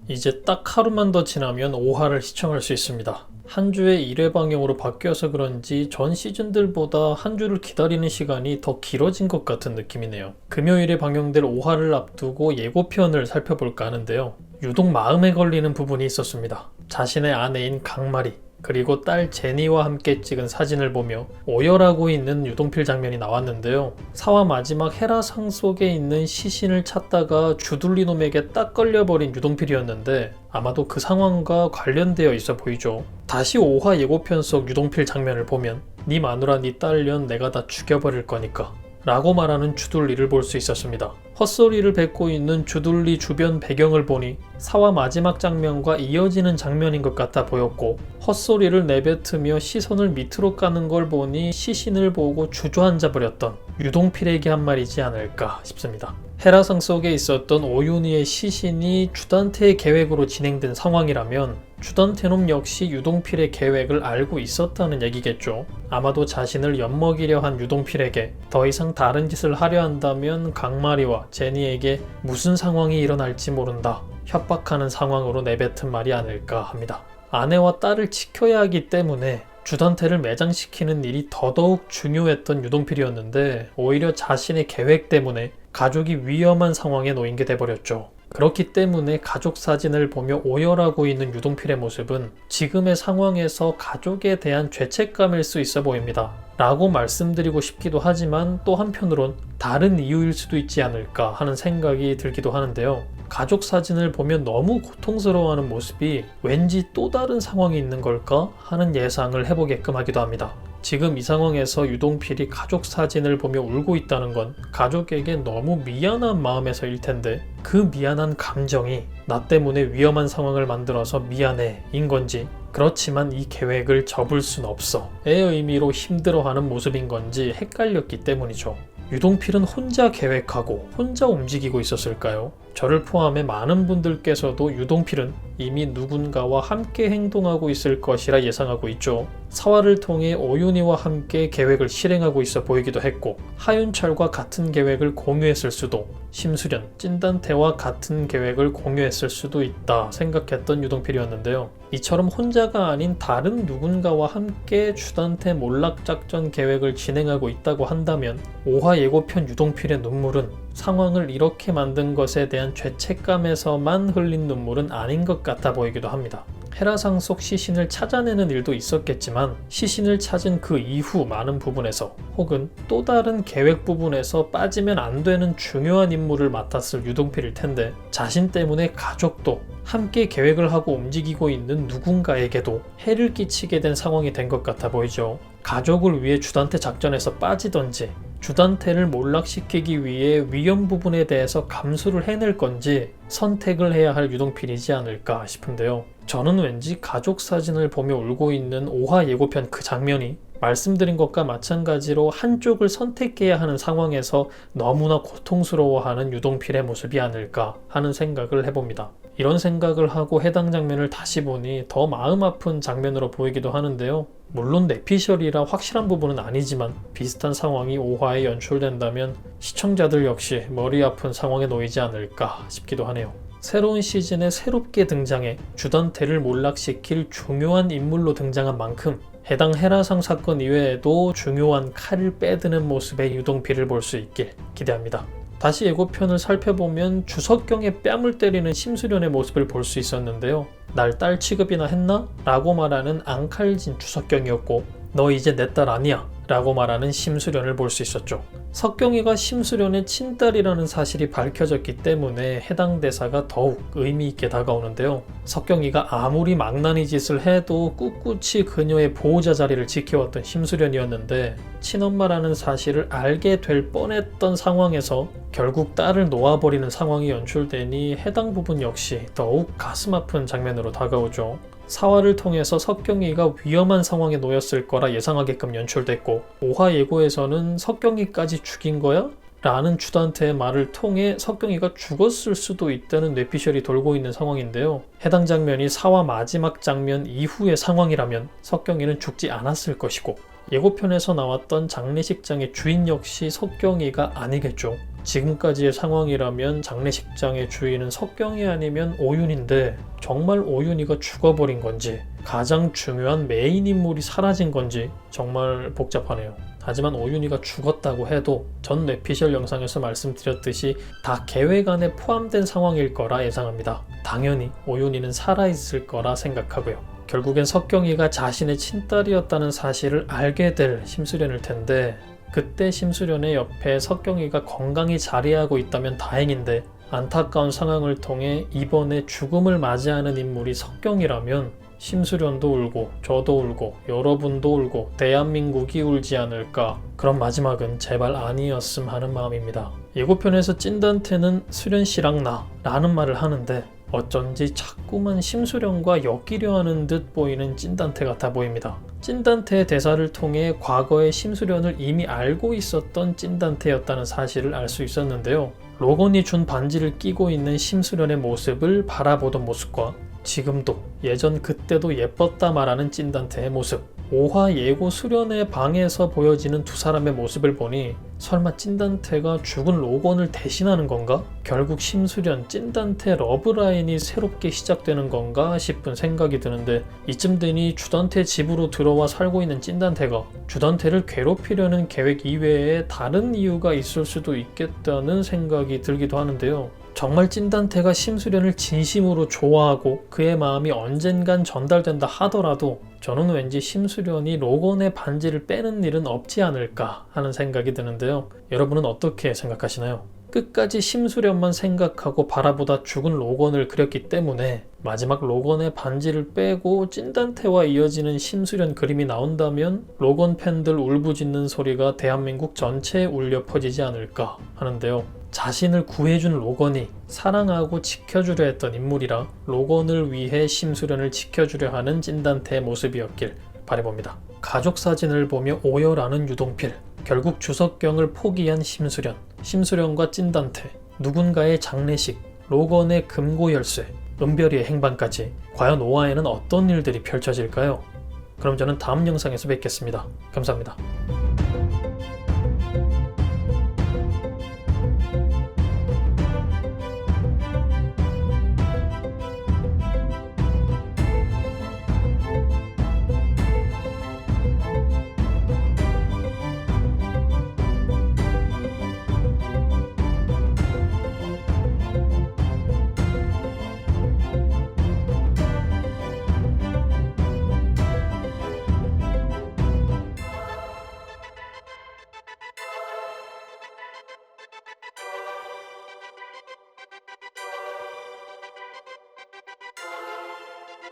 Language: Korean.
이제 딱 하루만 더 지나면 5화를 시청할 수 있습니다. 한 주에 1회 방영으로 바뀌어서 그런지 전 시즌들보다 한 주를 기다리는 시간이 더 길어진 것 같은 느낌이네요. 금요일에 방영될 5화를 앞두고 예고편을 살펴볼까 하는데요. 유독 마음에 걸리는 부분이 있었습니다. 자신의 아내인 강마리 그리고 딸 제니와 함께 찍은 사진을 보며 오열하고 있는 유동필 장면이 나왔는데요. 4화 마지막 헤라상 속에 있는 시신을 찾다가 주둘리놈에게 딱 걸려버린 유동필이었는데 아마도 그 상황과 관련되어 있어 보이죠. 다시 5화 예고편 속 유동필 장면을 보면 네 마누라 네 딸년 내가 다 죽여버릴 거니까 라고 말하는 주둘리를 볼 수 있었습니다. 헛소리를 뱉고 있는 주둘리 주변 배경을 보니 4화 마지막 장면과 이어지는 장면인 것 같아 보였고 헛소리를 내뱉으며 시선을 밑으로 까는 걸 보니 시신을 보고 주저앉아 버렸던 유동필에게 한 말이지 않을까 싶습니다. 헤라상 속에 있었던 오윤희의 시신이 주단태의 계획으로 진행된 상황이라면 주단태놈 역시 유동필의 계획을 알고 있었다는 얘기겠죠. 아마도 자신을 엿먹이려 한 유동필에게 더 이상 다른 짓을 하려 한다면 강마리와 제니에게 무슨 상황이 일어날지 모른다. 협박하는 상황으로 내뱉은 말이 아닐까 합니다. 아내와 딸을 지켜야 하기 때문에 주단태를 매장시키는 일이 더더욱 중요했던 유동필이었는데 오히려 자신의 계획 때문에 가족이 위험한 상황에 놓인 게 돼버렸죠. 그렇기 때문에 가족 사진을 보며 오열하고 있는 유동필의 모습은 지금의 상황에서 가족에 대한 죄책감일 수 있어 보입니다. 라고 말씀드리고 싶기도 하지만 또 한편으론 다른 이유일 수도 있지 않을까 하는 생각이 들기도 하는데요. 가족 사진을 보면 너무 고통스러워하는 모습이 왠지 또 다른 상황이 있는 걸까 하는 예상을 해보게끔 하기도 합니다. 지금 이 상황에서 유동필이 가족 사진을 보며 울고 있다는 건 가족에게 너무 미안한 마음에서일 텐데 그 미안한 감정이 나 때문에 위험한 상황을 만들어서 미안해 인 건지 그렇지만 이 계획을 접을 순 없어 의 의미로 힘들어하는 모습인 건지 헷갈렸기 때문이죠. 유동필은 혼자 계획하고 혼자 움직이고 있었을까요? 저를 포함해 많은 분들께서도 유동필은 이미 누군가와 함께 행동하고 있을 것이라 예상하고 있죠. 사화를 통해 오윤희와 함께 계획을 실행하고 있어 보이기도 했고 하윤철과 같은 계획을 공유했을 수도 심수련, 찐단태와 같은 계획을 공유했을 수도 있다 생각했던 유동필이었는데요. 이처럼 혼자가 아닌 다른 누군가와 함께 주단태 몰락작전 계획을 진행하고 있다고 한다면 5화 예고편 유동필의 눈물은 상황을 이렇게 만든 것에 대한 죄책감에서만 흘린 눈물은 아닌 것 같아 보이기도 합니다. 헤라상 속 시신을 찾아내는 일도 있었겠지만 시신을 찾은 그 이후 많은 부분에서 혹은 또 다른 계획 부분에서 빠지면 안 되는 중요한 임무를 맡았을 유동필일 텐데 자신 때문에 가족도 함께 계획을 하고 움직이고 있는 누군가에게도 해를 끼치게 된 상황이 된 것 같아 보이죠. 가족을 위해 주단태 작전에서 빠지던지 주단태를 몰락시키기 위해 위험 부분에 대해서 감수를 해낼 건지 선택을 해야 할 유동필이지 않을까 싶은데요. 저는 왠지 가족 사진을 보며 울고 있는 5화 예고편 그 장면이 말씀드린 것과 마찬가지로 한쪽을 선택해야 하는 상황에서 너무나 고통스러워하는 유동필의 모습이 아닐까 하는 생각을 해봅니다. 이런 생각을 하고 해당 장면을 다시 보니 더 마음 아픈 장면으로 보이기도 하는데요. 물론 뇌피셜이라 확실한 부분은 아니지만 비슷한 상황이 5화에 연출된다면 시청자들 역시 머리 아픈 상황에 놓이지 않을까 싶기도 하네요. 새로운 시즌에 새롭게 등장해 주단태를 몰락시킬 중요한 인물로 등장한 만큼 해당 헤라상 사건 이외에도 중요한 칼을 빼드는 모습의 유동필을 볼 수 있길 기대합니다. 다시 예고편을 살펴보면 주석경의 뺨을 때리는 심수련의 모습을 볼 수 있었는데요. 날 딸 취급이나 했나? 라고 말하는 앙칼진 주석경이었고 너 이제 내 딸 아니야 라고 말하는 심수련을 볼 수 있었죠. 석경이가 심수련의 친딸이라는 사실이 밝혀졌기 때문에 해당 대사가 더욱 의미 있게 다가오는데요. 석경이가 아무리 망나니 짓을 해도 꿋꿋이 그녀의 보호자 자리를 지켜왔던 심수련이었는데 친엄마라는 사실을 알게 될 뻔했던 상황에서 결국 딸을 놓아버리는 상황이 연출되니 해당 부분 역시 더욱 가슴 아픈 장면으로 다가오죠. 사화를 통해서 석경이가 위험한 상황에 놓였을 거라 예상하게끔 연출됐고 5화 예고에서는 석경이까지 죽인 거야? 라는 주단태의 말을 통해 석경이가 죽었을 수도 있다는 뇌피셜이 돌고 있는 상황인데요. 해당 장면이 4화 마지막 장면 이후의 상황이라면 석경이는 죽지 않았을 것이고 예고편에서 나왔던 장례식장의 주인 역시 석경이가 아니겠죠. 지금까지의 상황이라면 장례식장의 주인은 석경이 아니면 오윤인데 정말 오윤이가 죽어버린 건지 가장 중요한 메인 인물이 사라진 건지 정말 복잡하네요. 하지만 오윤이가 죽었다고 해도 전 뇌피셜 영상에서 말씀드렸듯이 다 계획 안에 포함된 상황일 거라 예상합니다. 당연히 오윤이는 살아있을 거라 생각하고요. 결국엔 석경이가 자신의 친딸이었다는 사실을 알게 될 심수련일 텐데 그때 심수련의 옆에 석경이가 건강히 자리하고 있다면 다행인데 안타까운 상황을 통해 이번에 죽음을 맞이하는 인물이 석경이라면 심수련도 울고 저도 울고 여러분도 울고 대한민국이 울지 않을까. 그런 마지막은 제발 아니었음 하는 마음입니다. 예고편에서 찐단태는 수련씨랑 나 라는 말을 하는데 어쩐지 자꾸만 심수련과 엮이려 하는 듯 보이는 찐단태 같아 보입니다. 찐단태의 대사를 통해 과거의 심수련을 이미 알고 있었던 찐단태였다는 사실을 알 수 있었는데요. 로건이 준 반지를 끼고 있는 심수련의 모습을 바라보던 모습과 지금도 예전 그때도 예뻤다 말하는 찐단태의 모습, 5화 예고 수련의 방에서 보여지는 두 사람의 모습을 보니 설마 찐단태가 죽은 로건을 대신하는 건가? 결국 심수련, 찐단태 러브라인이 새롭게 시작되는 건가 싶은 생각이 드는데 이쯤 되니 주단태 집으로 들어와 살고 있는 찐단태가 주단태를 괴롭히려는 계획 이외에 다른 이유가 있을 수도 있겠다는 생각이 들기도 하는데요. 정말 찐단태가 심수련을 진심으로 좋아하고 그의 마음이 언젠간 전달된다 하더라도 저는 왠지 심수련이 로건의 반지를 빼는 일은 없지 않을까 하는 생각이 드는데요. 여러분은 어떻게 생각하시나요? 끝까지 심수련만 생각하고 바라보다 죽은 로건을 그렸기 때문에 마지막 로건의 반지를 빼고 찐단태와 이어지는 심수련 그림이 나온다면 로건 팬들 울부짖는 소리가 대한민국 전체에 울려 퍼지지 않을까 하는데요. 자신을 구해준 로건이 사랑하고 지켜주려 했던 인물이라 로건을 위해 심수련을 지켜주려 하는 찐단태의 모습이었길 바라봅니다. 가족 사진을 보며 오열하는 유동필, 결국 주석경을 포기한 심수련, 심수련과 찐단태, 누군가의 장례식, 로건의 금고열쇠, 은별이의 행방까지 과연 5화에는 어떤 일들이 펼쳐질까요? 그럼 저는 다음 영상에서 뵙겠습니다. 감사합니다.